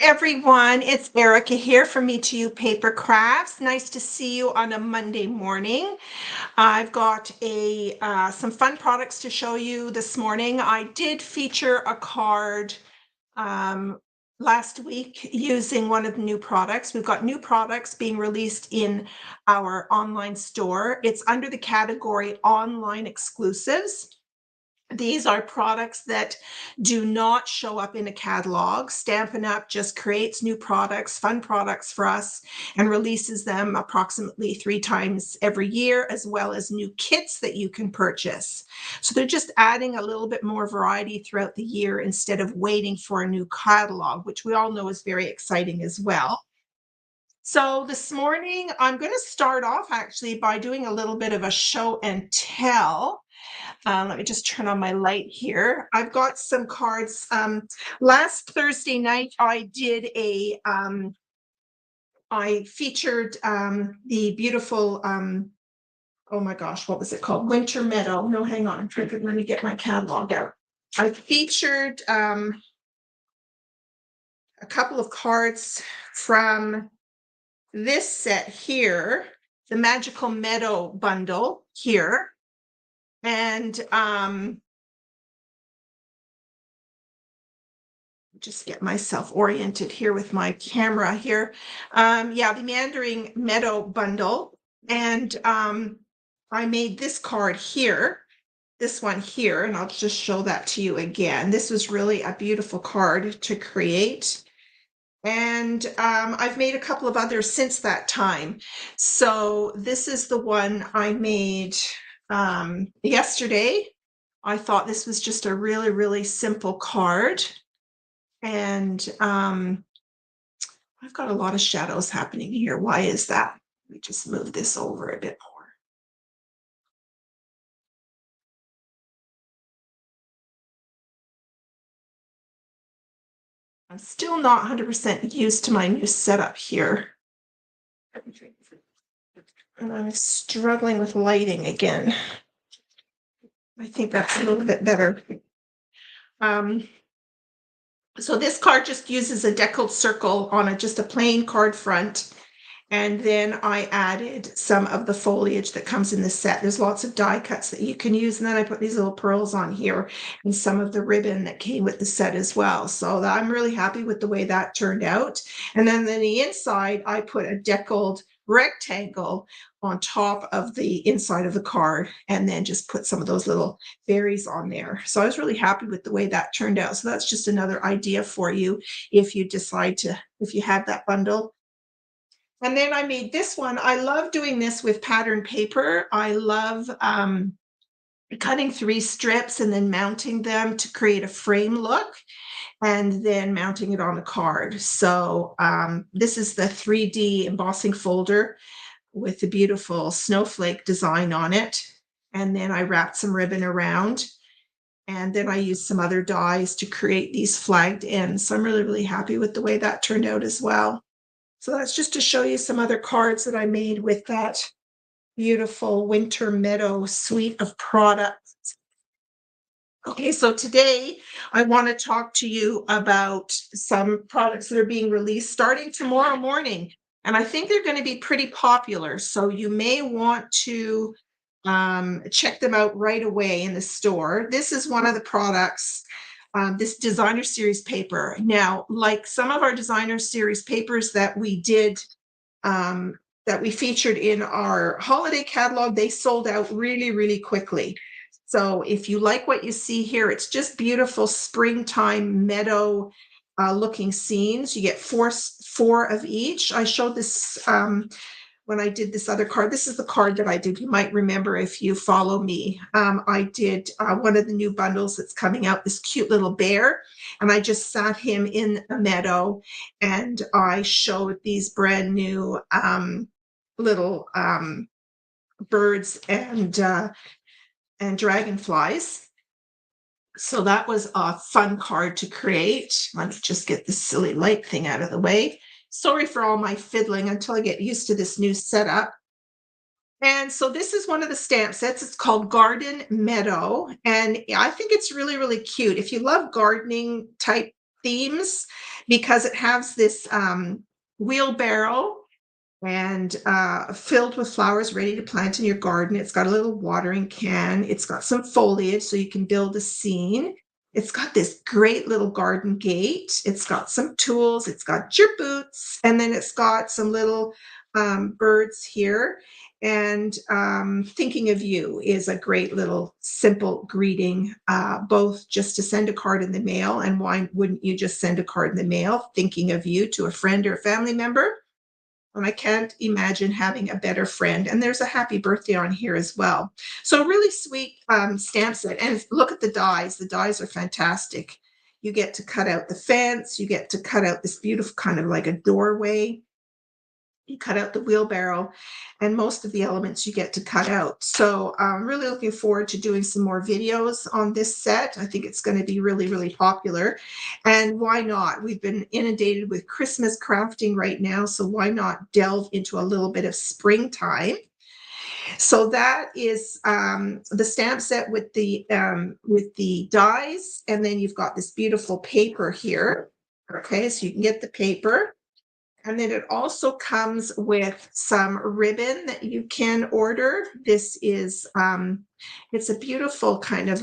Everyone, it's Erica here from Me to You Paper Crafts. Nice to see you on a Monday morning. I've got some fun products to show you this morning. I did feature a card um, last week using one of the new products. We've got new products being released in our online store. It's under the category Online Exclusives. These are products that do not show up in a catalog. Stampin' Up! Just creates new products, fun products for us, and releases them approximately 3 times every year, as well as new kits that you can purchase. So they're just adding a little bit more variety throughout the year instead of waiting for a new catalog, which we all know is very exciting as well. So this morning, I'm going to start off actually by doing a little bit of a show and tell. Let me just turn on my light here. I've got some cards. Last Thursday night, I featured the beautiful, oh my gosh, what was it called? Winter Meadow. No, hang on. Let me get my catalog out. I featured a couple of cards from this set here, the Magical Meadow bundle here. And just get myself oriented here with my camera here. Yeah, the Meandering Meadow bundle. And I made this card here, this one here, and I'll just show that to you again. This was really a beautiful card to create. And I've made a couple of others since that time. So this is the one I made yesterday. I thought this was just a really, really simple card. And I've got a lot of shadows happening here. Why is that? Let me just move this over a bit more. I'm still not 100% used to my new setup here. And I'm struggling with lighting again. I think that's a little bit better. So this card just uses a deckled circle on just a plain card front. And then I added some of the foliage that comes in the set. There's lots of die cuts that you can use. And then I put these little pearls on here and some of the ribbon that came with the set as well. So I'm really happy with the way that turned out. And then on the inside, I put a deckled rectangle on top of the inside of the card and then just put some of those little berries on there. So I was really happy with the way that turned out. So that's just another idea for you if you decide to, if you have that bundle. And then I made this one. I love doing this with pattern paper. I love cutting 3 strips and then mounting them to create a frame look and then mounting it on a card. So this is the 3D embossing folder with the beautiful snowflake design on it. And then I wrapped some ribbon around. And then I used some other dies to create these flagged ends. So I'm really, really happy with the way that turned out as well. So that's just to show you some other cards that I made with that beautiful Winter Meadow suite of products. Okay, so today I want to talk to you about some products that are being released starting tomorrow morning. And I think they're going to be pretty popular. So you may want to check them out right away in the store. This is one of the products, this designer series paper. Now, like some of our designer series papers that we did, that we featured in our holiday catalog, they sold out really, really quickly. So if you like what you see here, it's just beautiful springtime meadow looking scenes. You get four of each. I showed this when I did this other card. This is the card that I did. You might remember if you follow me. I did one of the new bundles that's coming out, this cute little bear. And I just sat him in a meadow and I showed these brand new little birds and dragonflies. So that was a fun card to create. Let me just get this silly light thing out of the way. Sorry for all my fiddling until I get used to this new setup. And so this is one of the stamp sets. It's called Garden Meadow. And I think it's really, really cute. If you love gardening type themes, because it has this wheelbarrow and filled with flowers ready to plant in your garden. It's got a little watering can. It's got some foliage so you can build a scene. It's got this great little garden gate. It's got some tools. It's got your boots. And then it's got some little birds here. And thinking of you is a great little simple greeting, both just to send a card in the mail. And why wouldn't you just send a card in the mail, thinking of you, to a friend or a family member? And I can't imagine having a better friend. And there's a happy birthday on here as well. So really sweet stamp set. And look at the dies. The dies are fantastic. You get to cut out the fence. You get to cut out this beautiful kind of like a doorway. You cut out the wheelbarrow, and most of the elements you get to cut out. So I'm really looking forward to doing some more videos on this set. I think it's going to be really, really popular. And why not? We've been inundated with Christmas crafting right now, so why not delve into a little bit of springtime? So that is the stamp set with the dies, and then you've got this beautiful paper here. Okay, so you can get the paper. And then it also comes with some ribbon that you can order. This is, it's a beautiful kind of,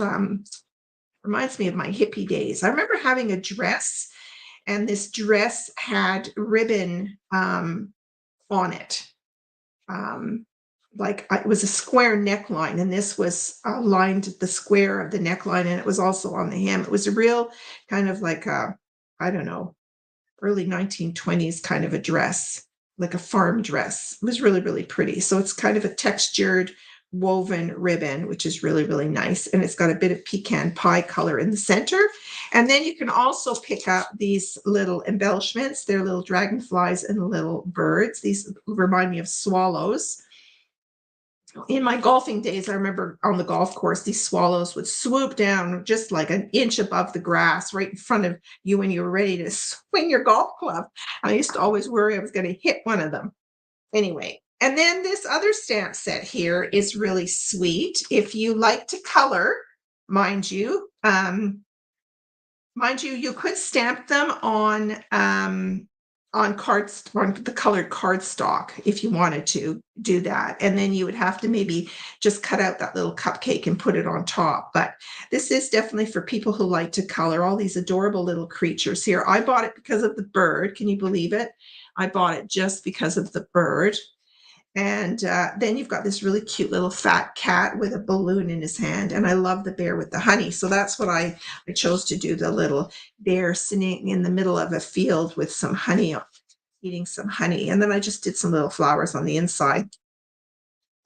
reminds me of my hippie days. I remember having a dress, and this dress had ribbon on it. Like it was a square neckline, and this was lined the square of the neckline, and it was also on the hem. It was a real kind of like a, I don't know, early 1920s kind of a dress, like a farm dress. It was really, really pretty. So it's kind of a textured woven ribbon, which is really, really nice. And it's got a bit of pecan pie color in the center. And then you can also pick up these little embellishments. They're little dragonflies and little birds. These remind me of swallows. In my golfing days, I remember on the golf course, these swallows would swoop down just like an inch above the grass right in front of you when you were ready to swing your golf club. I used to always worry I was going to hit one of them. Anyway, and then this other stamp set here is really sweet. If you like to color, mind you, you could stamp them on cards, on the colored cardstock, if you wanted to do that. And then you would have to maybe just cut out that little cupcake and put it on top. But this is definitely for people who like to color. All these adorable little creatures here. I bought it because of the bird. Can you believe it? I bought it just because of the bird. And then you've got this really cute little fat cat with a balloon in his hand. And I love the bear with the honey. So that's what I chose to do, the little bear sitting in the middle of a field with some honey, eating some honey. And then I just did some little flowers on the inside.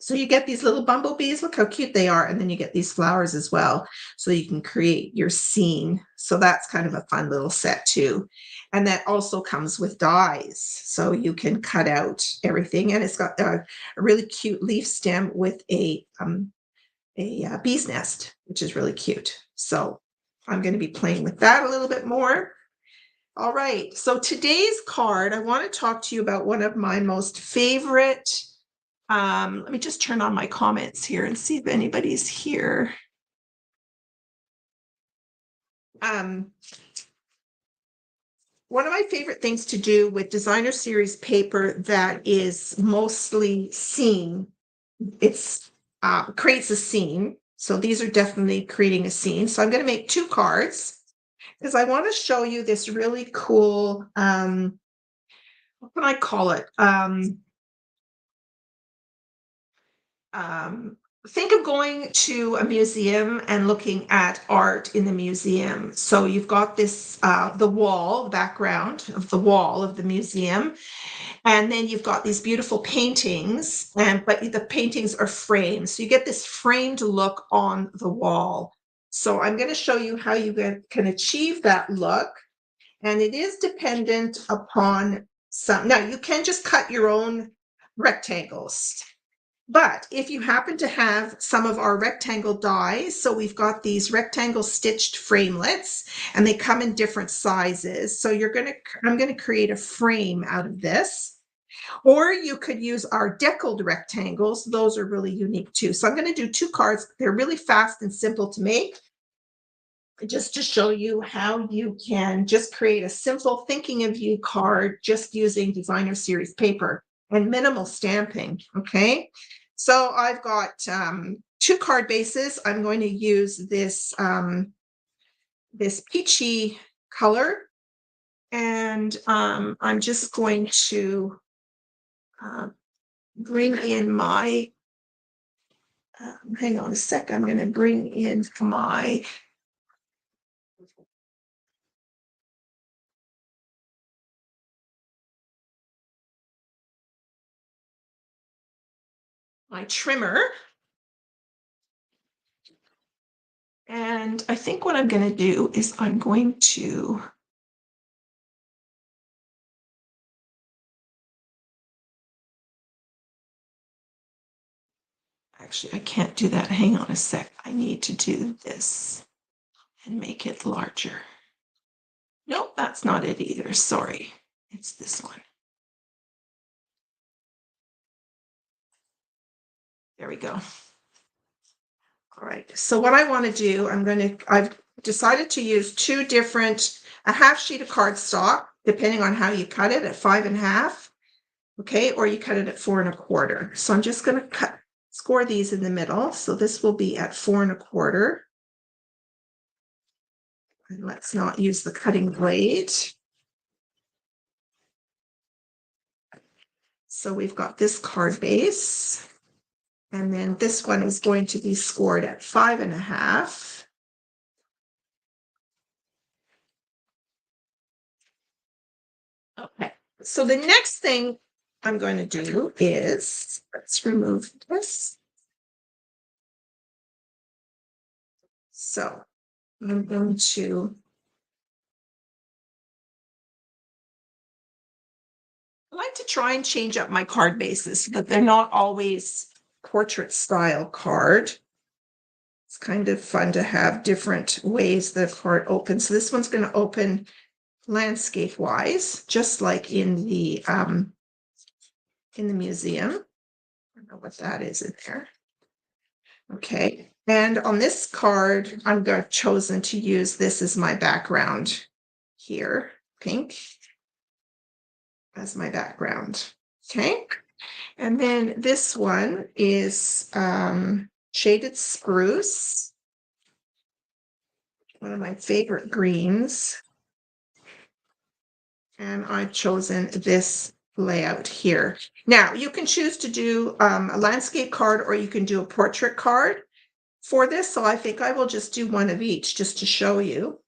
So you get these little bumblebees, look how cute they are. And then you get these flowers as well. So you can create your scene. So that's kind of a fun little set too. And that also comes with dies. So you can cut out everything. And it's got a really cute leaf stem with a bee's nest, which is really cute. So I'm going to be playing with that a little bit more. All right. So today's card, I want to talk to you about one of my most favorite. Let me just turn on my comments here and see if anybody's here. One of my favorite things to do with designer series paper that is mostly scene, it's creates a scene. So these are definitely creating a scene. So I'm going to make 2 cards because I want to show you this really cool, what can I call it? Think of going to a museum and looking at art in the museum. So you've got this, the wall, the background of the wall of the museum. And then you've got these beautiful paintings, but the paintings are framed. So you get this framed look on the wall. So I'm going to show you how you can achieve that look. And it is dependent upon some. Now you can just cut your own rectangles. But if you happen to have some of our rectangle dies, so we've got these rectangle stitched framelets, and they come in different sizes. So I'm going to create a frame out of this. Or you could use our deckled rectangles. Those are really unique too. So I'm going to do 2 cards. They're really fast and simple to make. just to show you how you can just create a simple thinking of you card just using designer series paper and minimal stamping. Okay, so I've got 2 card bases. I'm going to use this this peachy color, and I'm just going to bring in my hang on a sec. I'm going to bring in my trimmer. And I think what I'm going to do is I'm going to actually, I can't do that. Hang on a sec. I need to do this and make it larger. Nope, that's not it either. Sorry. It's this one. There we go. All right. So what I want to do, I've decided to use 2 different, a half sheet of cardstock, depending on how you cut it, at 5 1/2. Okay, or you cut it at 4 1/4. So I'm just going to score these in the middle. So this will be at 4 1/4. And let's not use the cutting blade. So we've got this card base. And then this one is going to be scored at 5 1/2. Okay, so the next thing I'm going to do is, let's remove this. So I'm going to, I like to try and change up my card bases, but they're not always portrait style card. It's kind of fun to have different ways the card opens. So this one's going to open landscape wise, just like in the museum. I don't know what that is in there. Okay, and on this card, I'm chosen to use this as my background here, pink, as my background. Okay, and then this one is shaded spruce, one of my favorite greens. And I've chosen this layout here. Now, you can choose to do a landscape card, or you can do a portrait card for this. So I think I will just do one of each just to show you.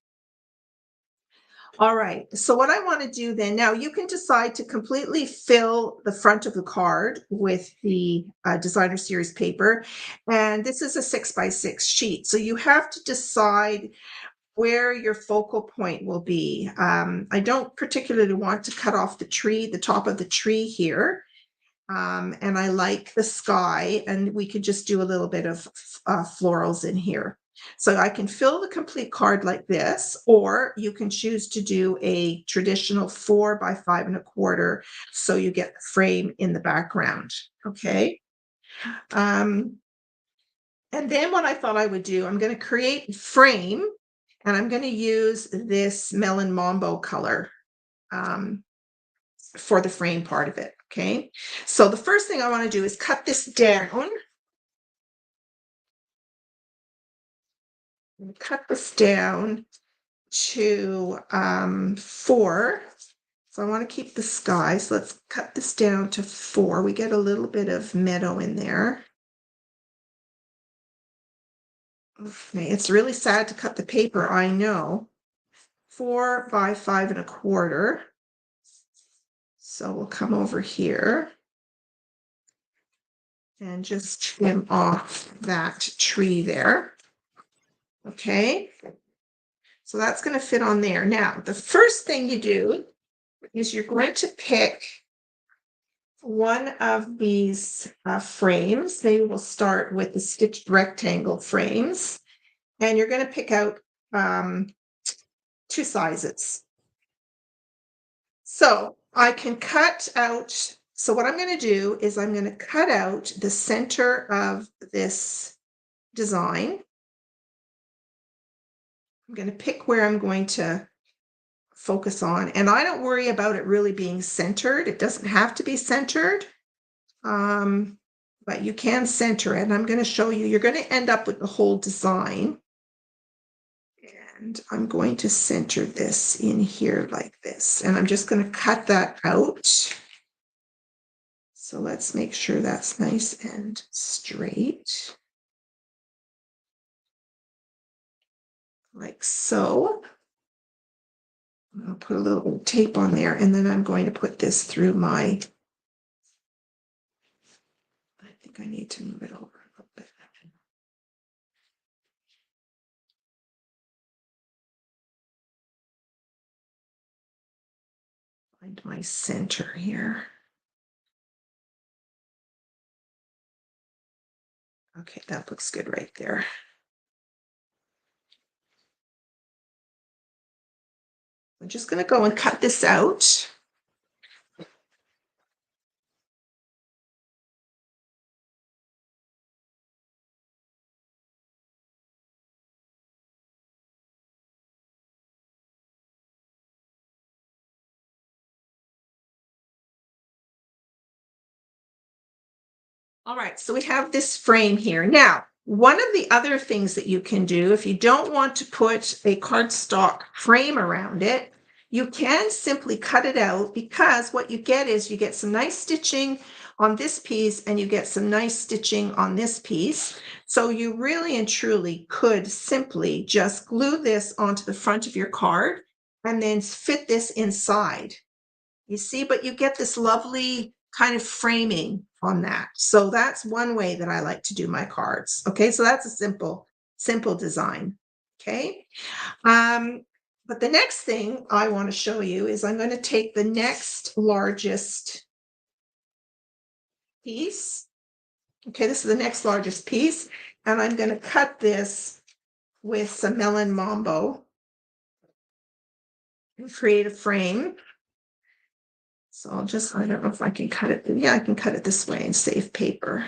All right, so what I want to do then, now you can decide to completely fill the front of the card with the designer series paper. And this is a 6 by 6 sheet. So you have to decide where your focal point will be. I don't particularly want to cut off the tree, the top of the tree here. And I like the sky, and we could just do a little bit of florals in here. So I can fill the complete card like this, or you can choose to do a traditional 4 by 5 1/4. So you get the frame in the background. Okay. And then what I thought I would do, I'm going to create a frame, and I'm going to use this Melon Mambo color for the frame part of it. Okay. So the first thing I want to do is cut this down. Cut this down to 4. So I want to keep the sky. So let's cut this down to 4. We get a little bit of meadow in there. Okay, it's really sad to cut the paper, I know. 4 by 5 1/4. So we'll come over here and just trim off that tree there. Okay, so that's going to fit on there. Now, the first thing you do is you're going to pick one of these frames. Maybe we'll start with the stitched rectangle frames, and you're going to pick out 2 sizes. So I can cut out, so what I'm going to do is I'm going to cut out the center of this design. I'm going to pick where I'm going to focus on, and I don't worry about it really being centered. It doesn't have to be centered, but you can center it. And I'm going to show you, you're going to end up with the whole design. And I'm going to center this in here like this, and I'm just going to cut that out. So let's make sure that's nice and straight. Like so. I'll put a little tape on there, and then I'm going to put this through my, I think I need to move it over a little bit. Find my center here. Okay, that looks good right there. I'm just going to go and cut this out. All right, so we have this frame here. Now, one of the other things that you can do, if you don't want to put a cardstock frame around it, you can simply cut it out, because what you get is you get some nice stitching on this piece and you get some nice stitching on this piece. So you really and truly could simply just glue this onto the front of your card and then fit this inside. You see, but you get this lovely kind of framing on that. So that's one way that I like to do my cards. Okay, so that's a simple design. Okay. But the next thing I want to show you is I'm going to take the next largest piece. Okay, this is the next largest piece, and I'm going to cut this with some melon mambo and create a frame. So I'll just, I don't know if I can cut it. Yeah, I can cut it this way and save paper.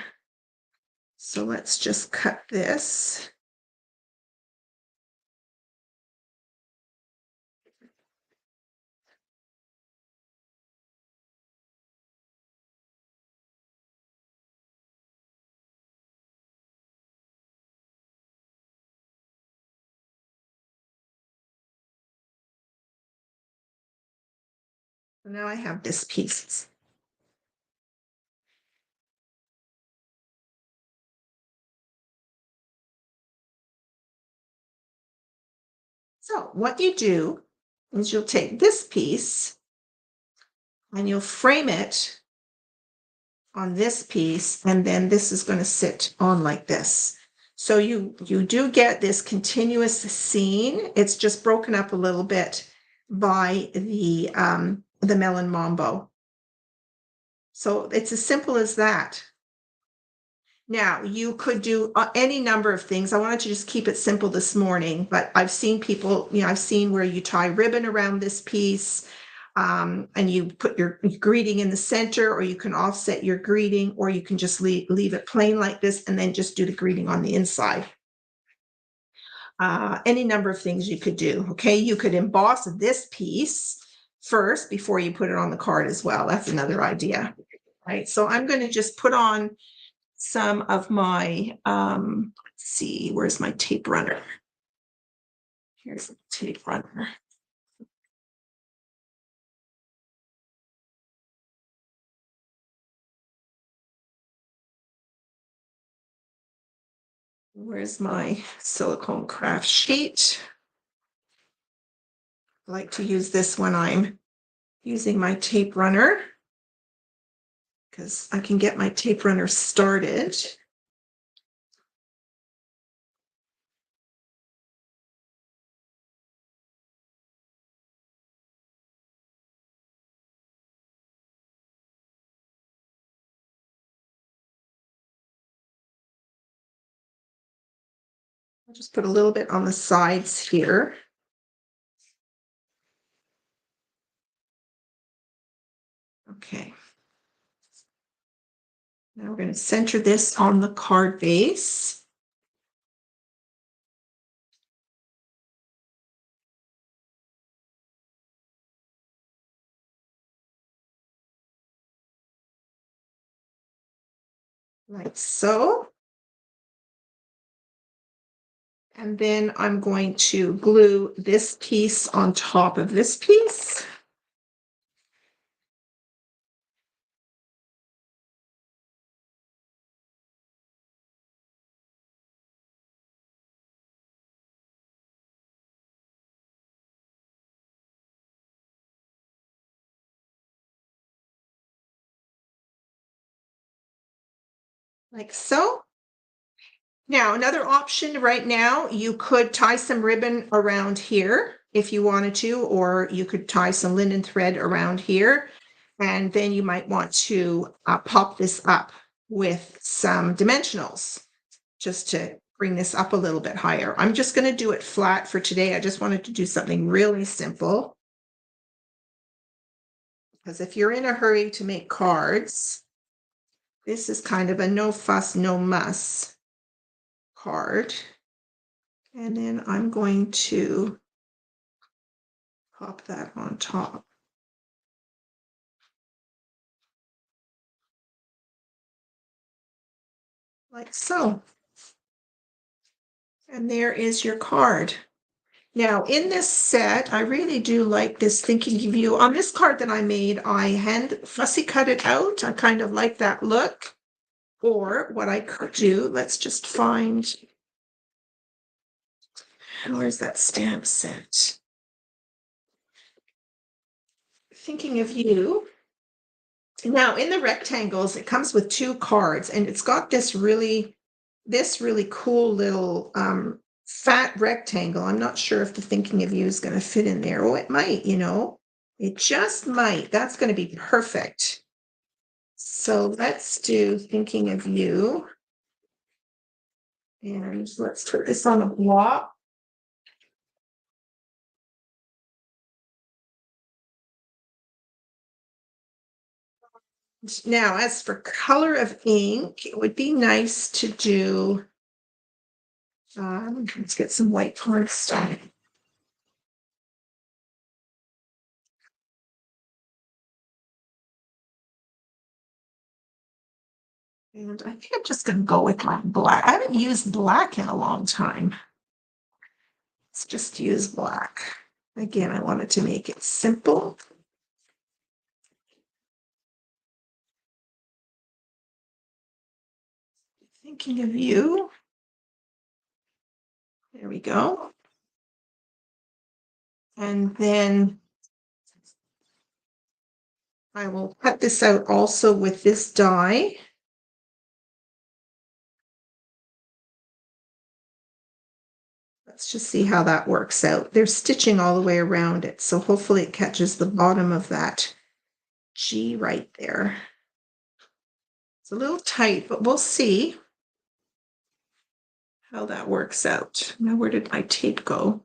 So let's just cut this. So now I have this piece. So what you do is you'll take this piece and you'll frame it on this piece, and then this is going to sit on like this. So you do get this continuous scene. It's just broken up a little bit by the melon mambo. So it's as simple as that. Now, you could do any number of things. I wanted to just keep it simple this morning, but I've seen people, I've seen where you tie ribbon around this piece, and you put your greeting in the center, or you can offset your greeting, or you can just leave it plain like this and then just do the greeting on the inside. Any number of things you could do. Okay, you could emboss this piece first before you put it on the card as well. That's another idea, right? So I'm going to just put on some of my, let's see, where's my tape runner? Here's the tape runner. Where's my silicone craft sheet? I like to use this when I'm using my tape runner, because I can get my tape runner started. I'll just put a little bit on the sides here. Okay. Now we're going to center this on the card base. like so. And then I'm going to glue this piece on top of this piece. Like so. Now, another option right now, you could tie some ribbon around here if you wanted to, or you could tie some linen thread around here. And then you might want to pop this up with some dimensionals just to bring this up a little bit higher. I'm just going to do it flat for today. I just wanted to do something really simple. Because if you're in a hurry to make cards, this is kind of a no fuss, no muss card. And then I'm going to pop that on top. Like so. And there is your card. Now, in this set, I really do like this thinking of you. On this card that I made, I hand fussy cut it out. I kind of like that look. Or what I could do, let's just find, where's that stamp set? Thinking of you. Now, in the rectangles, it comes with 2 cards, and it's got this really cool little fat rectangle. I'm not sure if the thinking of you is going to fit in there. Oh, it might, you know, it just might. That's going to be perfect. So let's do thinking of you. And let's put this on a block. Now, as for color of ink, it would be nice to do, let's get some white cardstock. And I think I'm just going to go with my black. I haven't used black in a long time. Let's just use black. Again, I wanted to make it simple. Thinking of you. There we go. And then I will cut this out also with this die. Let's just see how that works out. There's stitching all the way around it, so hopefully it catches the bottom of that G right there. It's a little tight, but we'll see how that works out. Now, where did my tape go?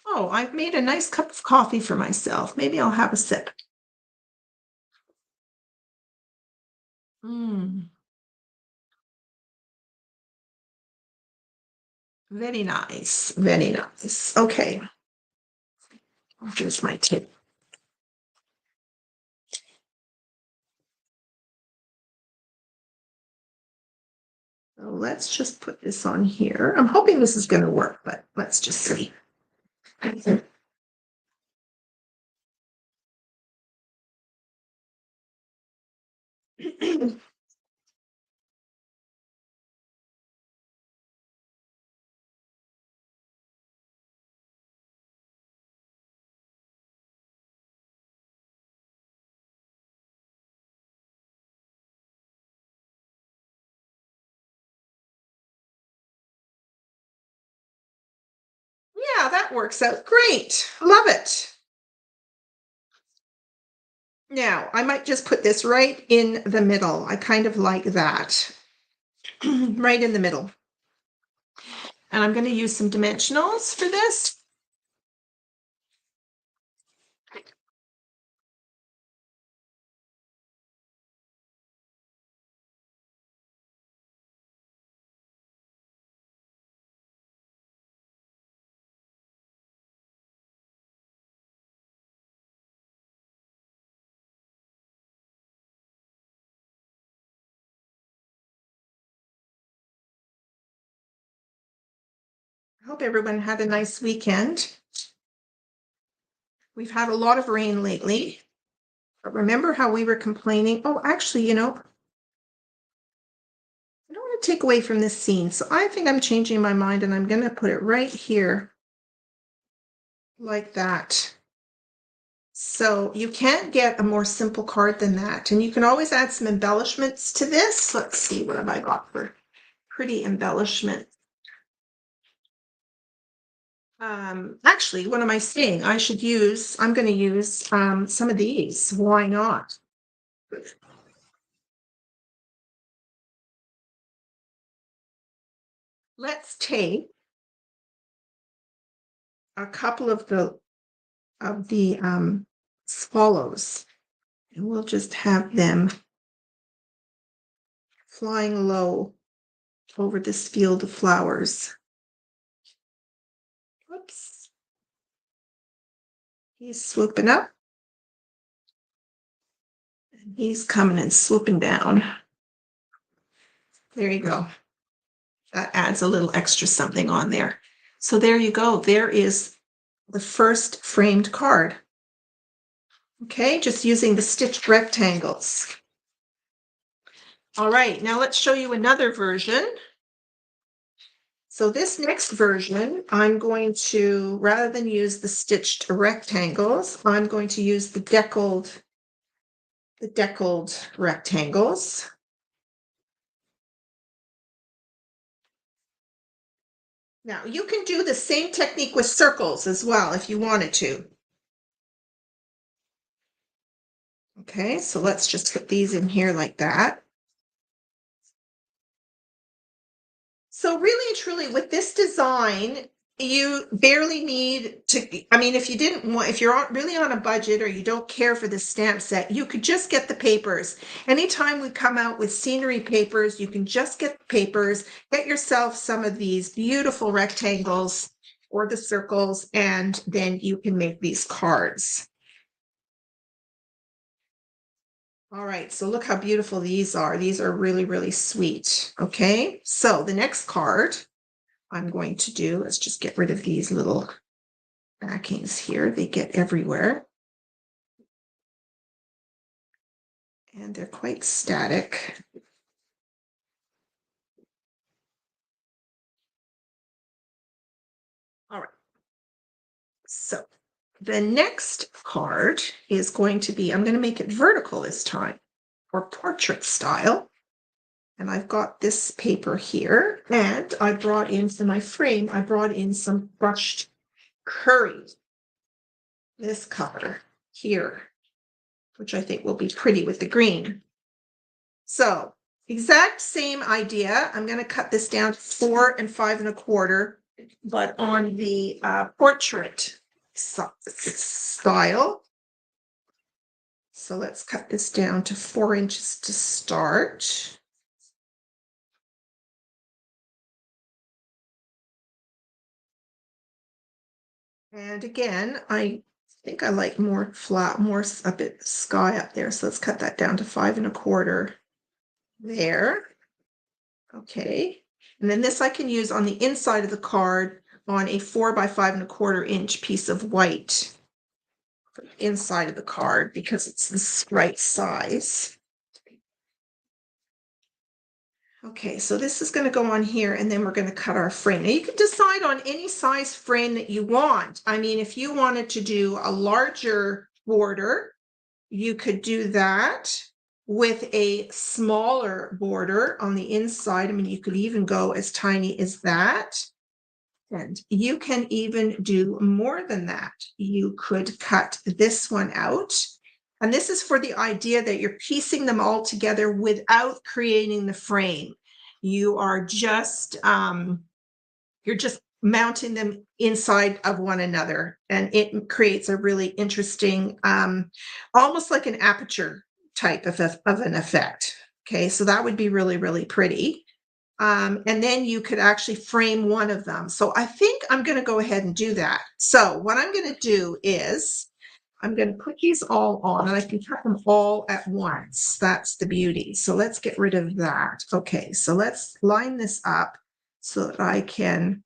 Oh, I've made a nice cup of coffee for myself. Maybe I'll have a sip. Very nice. Very nice. Okay. Here's my tip. So let's just put this on here. I'm hoping this is going to work, but let's just see. Yeah, that works out great. Love it. Now, I might just put this right in the middle. I kind of like that. Right in the middle. And I'm going to use some dimensionals for this. Hope everyone had a nice weekend. We've had a lot of rain lately. But remember how we were complaining? Oh, actually, I don't want to take away from this scene. So I think I'm changing my mind and I'm going to put it right here like that. So you can't get a more simple card than that. And you can always add some embellishments to this. Let's see, what have I got for pretty embellishment? Actually, what am I saying? I'm going to use some of these. Why not? Let's take a couple of the swallows, and we'll just have them flying low over this field of flowers. Whoops. He's swooping up. And he's coming and swooping down. There you go. That adds a little extra something on there. So there you go. There is the first framed card. Okay, just using the stitched rectangles. All right, now let's show you another version. So this next version, I'm going to, rather than use the stitched rectangles, I'm going to use the deckled rectangles. Now you can do the same technique with circles as well if you wanted to. Okay, so let's just put these in here like that. So really and truly with this design, you barely need to, I mean, if you're really on a budget or you don't care for the stamp set, you could just get the papers. Anytime we come out with scenery papers, you can just get the papers, get yourself some of these beautiful rectangles or the circles, and then you can make these cards. All right, so look how beautiful these are. These are really, really sweet. Okay, so the next card I'm going to do, let's just get rid of these little backings here. They get everywhere. And they're quite static. All right, so the next card is going to be, I'm going to make it vertical this time, or portrait style. And I've got this paper here, and I brought in for my frame, I brought in some brushed curry, this color here, which I think will be pretty with the green. So exact same idea. I'm going to cut this down to 4 5 1/4, but on the portrait style. So let's cut this down to 4 inches to start. And again, I think I like more flat, more a bit sky up there. So let's cut that down to 5 1/4 there. Okay. And then this I can use on the inside of the card on a 4 by 5 1/4 inch piece of white for the inside of the card because it's the right size. Okay, so this is going to go on here and then we're going to cut our frame. Now you can decide on any size frame that you want. I mean, if you wanted to do a larger border, you could do that with a smaller border on the inside. I mean, you could even go as tiny as that. And you can even do more than that. You could cut this one out. And this is for the idea that you're piecing them all together without creating the frame. You are just mounting them inside of one another, and it creates a really interesting, almost like an aperture type of an effect. Okay, so that would be really, really pretty. And then you could actually frame one of them. So I think I'm going to go ahead and do that. So what I'm going to do is I'm going to put these all on and I can cut them all at once. That's the beauty. So let's get rid of that. Okay, so let's line this up so that I can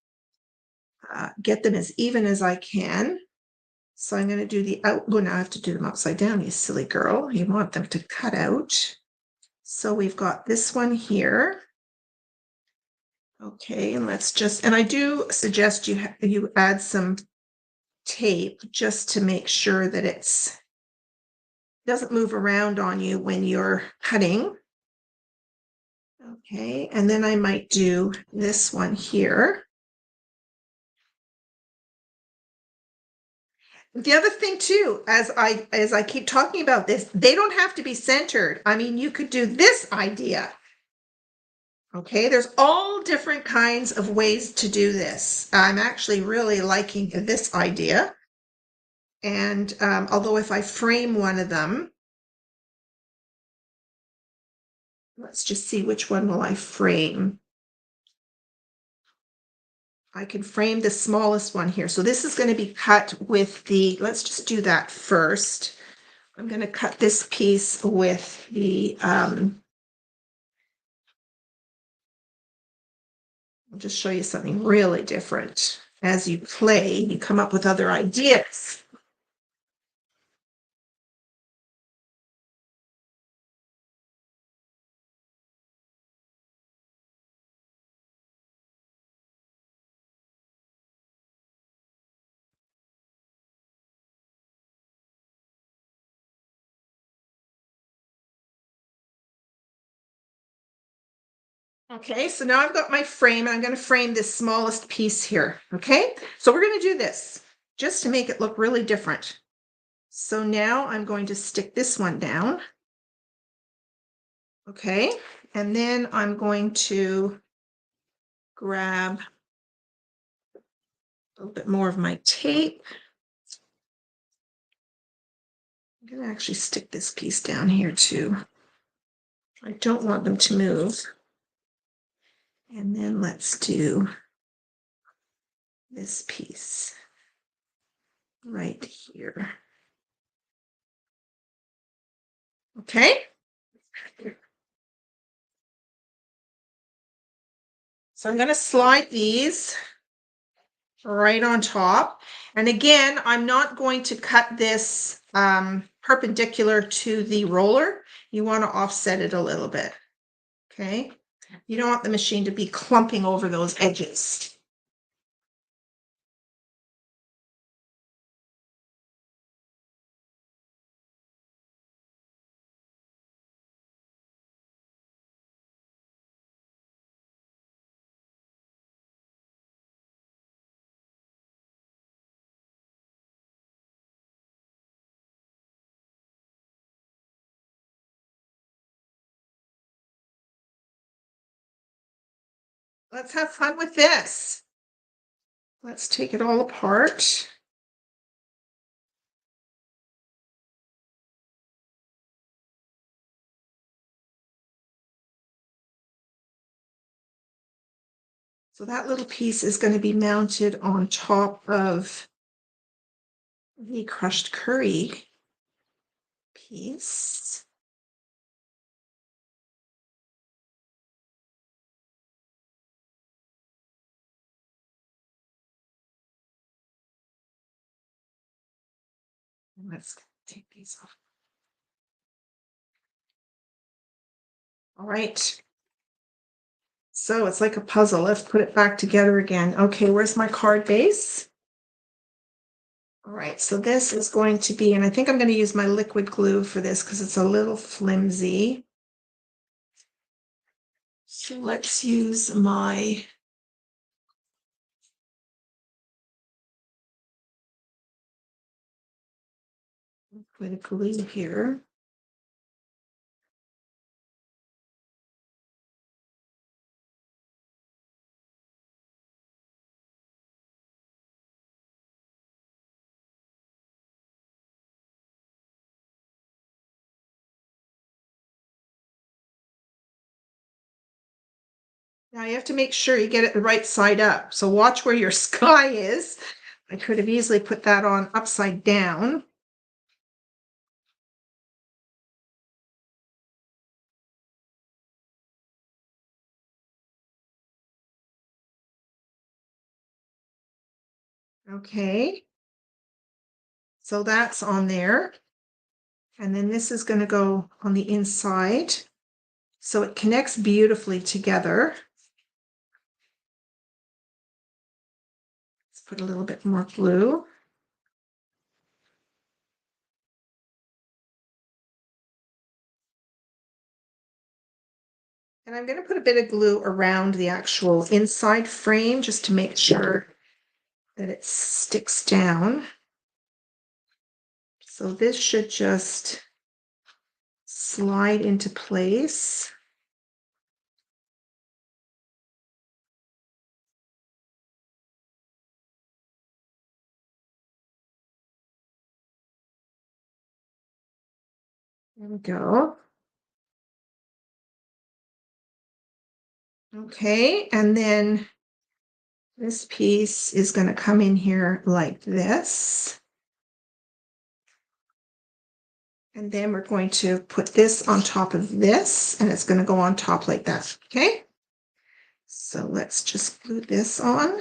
get them as even as I can. So I'm going to do the out. Oh, now I have to do them upside down, you silly girl. You want them to cut out. So we've got this one here. Okay, and let's just, and I do suggest you add some tape just to make sure that it's doesn't move around on you when you're cutting. Okay, and then I might do this one here. The other thing too, as I keep talking about this, they don't have to be centered. I mean, you could do this idea. Okay, there's all different kinds of ways to do this. I'm actually really liking this idea. And although if I frame one of them, let's just see which one will I frame. I can frame the smallest one here. So this is going to be cut with the, let's just do that first. I'm going to cut this piece with the, I'll just show you something really different. As you play, you come up with other ideas. Okay, so now I've got my frame and I'm going to frame this smallest piece here. Okay, so we're going to do this just to make it look really different. So now I'm going to stick this one down. Okay, and then I'm going to grab a little bit more of my tape. I'm going to actually stick this piece down here too. I don't want them to move. And then let's do this piece right here. Okay. So I'm going to slide these right on top. And again, I'm not going to cut this perpendicular to the roller. You want to offset it a little bit. Okay. You don't want the machine to be clumping over those edges. Let's have fun with this. Let's take it all apart. So that little piece is going to be mounted on top of the crushed curry piece. Let's take these off. All right. So it's like a puzzle. Let's put it back together again. Okay, where's my card base? All right, so this is going to be, and I think I'm going to use my liquid glue for this because it's a little flimsy. So let's use my liquid glue here. Now you have to make sure you get it the right side up. So watch where your sky is. I could have easily put that on upside down. Okay. So that's on there. And then this is going to go on the inside. So it connects beautifully together. Let's put a little bit more glue. And I'm going to put a bit of glue around the actual inside frame just to make sure that it sticks down. So this should just slide into place. There we go. Okay, and then this piece is going to come in here like this. And then we're going to put this on top of this, and it's going to go on top like that, okay? So let's just glue this on.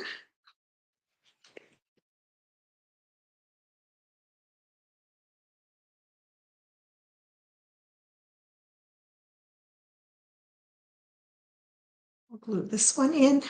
I'll glue this one in.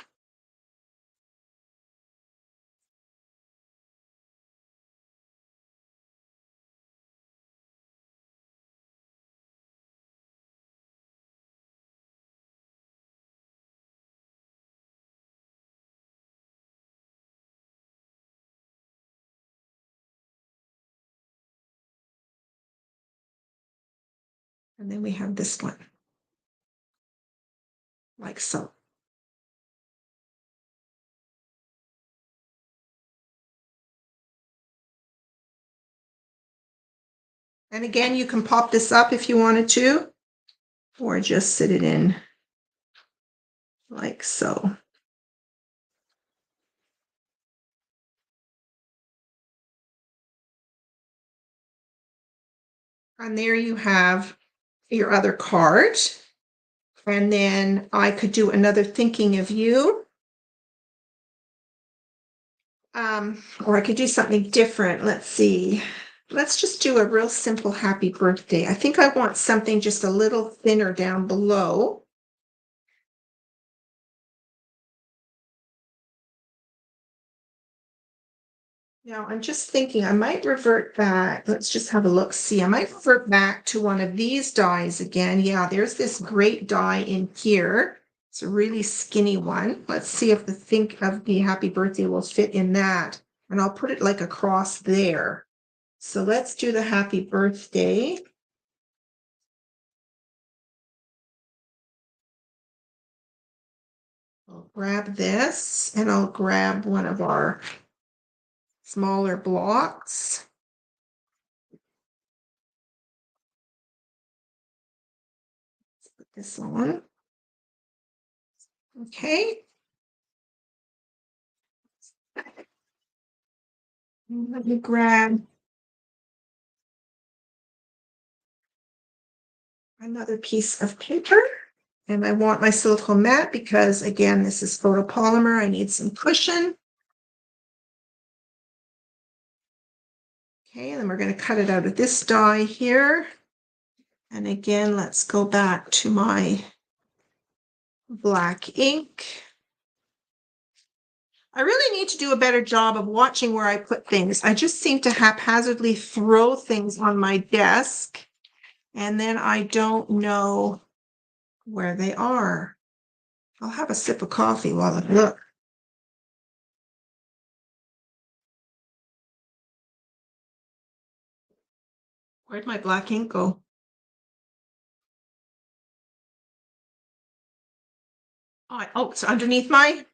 And then we have this one, like so. And again, you can pop this up if you wanted to, or just sit it in like so. And there you have your other card. And then I could do another thinking of you. Or I could do something different. Let's see. Let's just do a real simple happy birthday. I think I want something just a little thinner down below. Now I'm just thinking I might revert back. Let's just have a look. See, I might revert back to one of these dies again. Yeah, there's this great die in here. It's a really skinny one. Let's see if the think of the happy birthday will fit in that. And I'll put it like across there. So let's do the happy birthday. I'll grab this and I'll grab one of our smaller blocks. Let's put this on. Okay. Let me grab another piece of paper. And I want my silicone mat because, again, this is photopolymer. I need some cushion. Okay, and then we're going to cut it out of this die here. And again, let's go back to my black ink. I really need to do a better job of watching where I put things. I just seem to haphazardly throw things on my desk, and then I don't know where they are. I'll have a sip of coffee while I look. Where'd my black ink go? Oh, it's underneath my,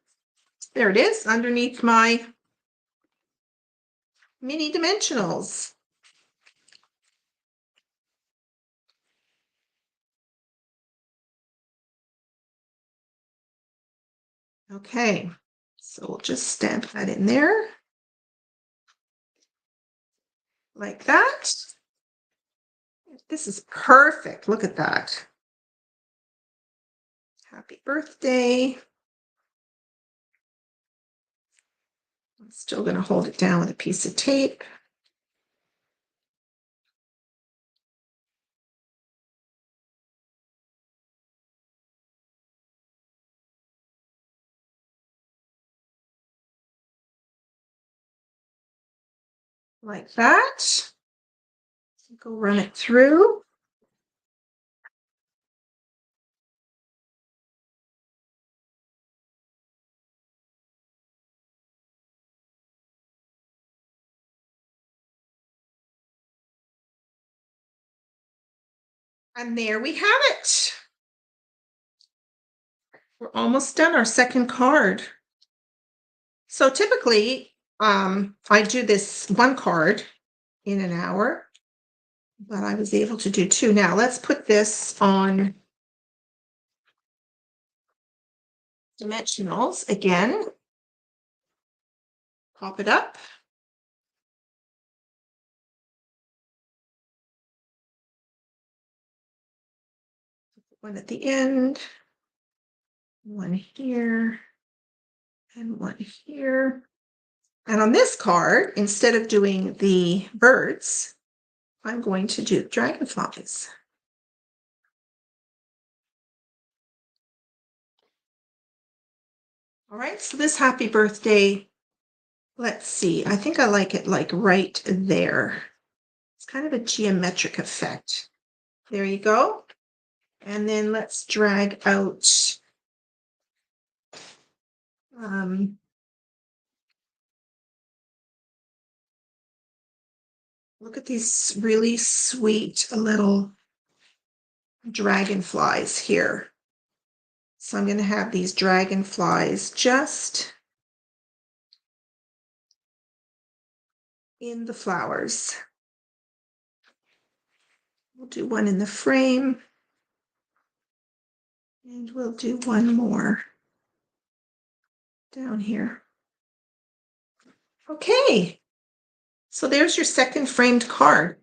there it is, underneath my mini dimensionals. Okay, so we'll just stamp that in there like that. This is perfect. Look at that. Happy birthday. I'm still going to hold it down with a piece of tape. Like that. Go run it through. And there we have it. We're almost done our second card. So typically, I do this one card in an hour, but I was able to do two. Now let's put this on dimensionals again. Pop it up. One at the end, one here, and one here. And on this card, instead of doing the birds, I'm going to do dragonflies. All right, so this happy birthday, let's see, I think I like it like right there. It's kind of a geometric effect. There you go. And then let's drag out look at these really sweet little dragonflies here. So I'm going to have these dragonflies just in the flowers. We'll do one in the frame. And we'll do one more down here. Okay. So there's your second framed card.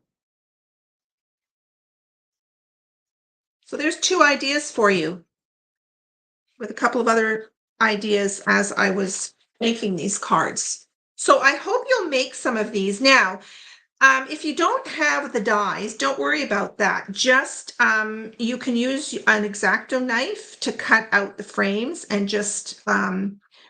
So there's two ideas for you, with a couple of other ideas as I was making these cards. So I hope you'll make some of these. Now, if you don't have the dies, don't worry about that. Just you can use an X-Acto knife to cut out the frames and just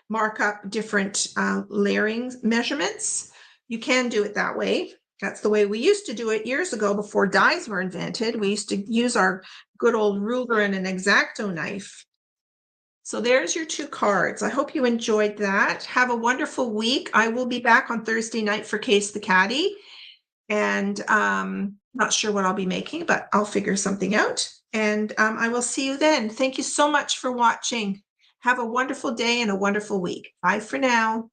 mark up different layering measurements. You can do it that way. That's the way we used to do it years ago before dies were invented. We used to use our good old ruler and an X-Acto knife. So there's your two cards. I hope you enjoyed that. Have a wonderful week. I will be back on Thursday night for Case the Caddy. And not sure what I'll be making, but I'll figure something out. And I will see you then. Thank you so much for watching. Have a wonderful day and a wonderful week. Bye for now.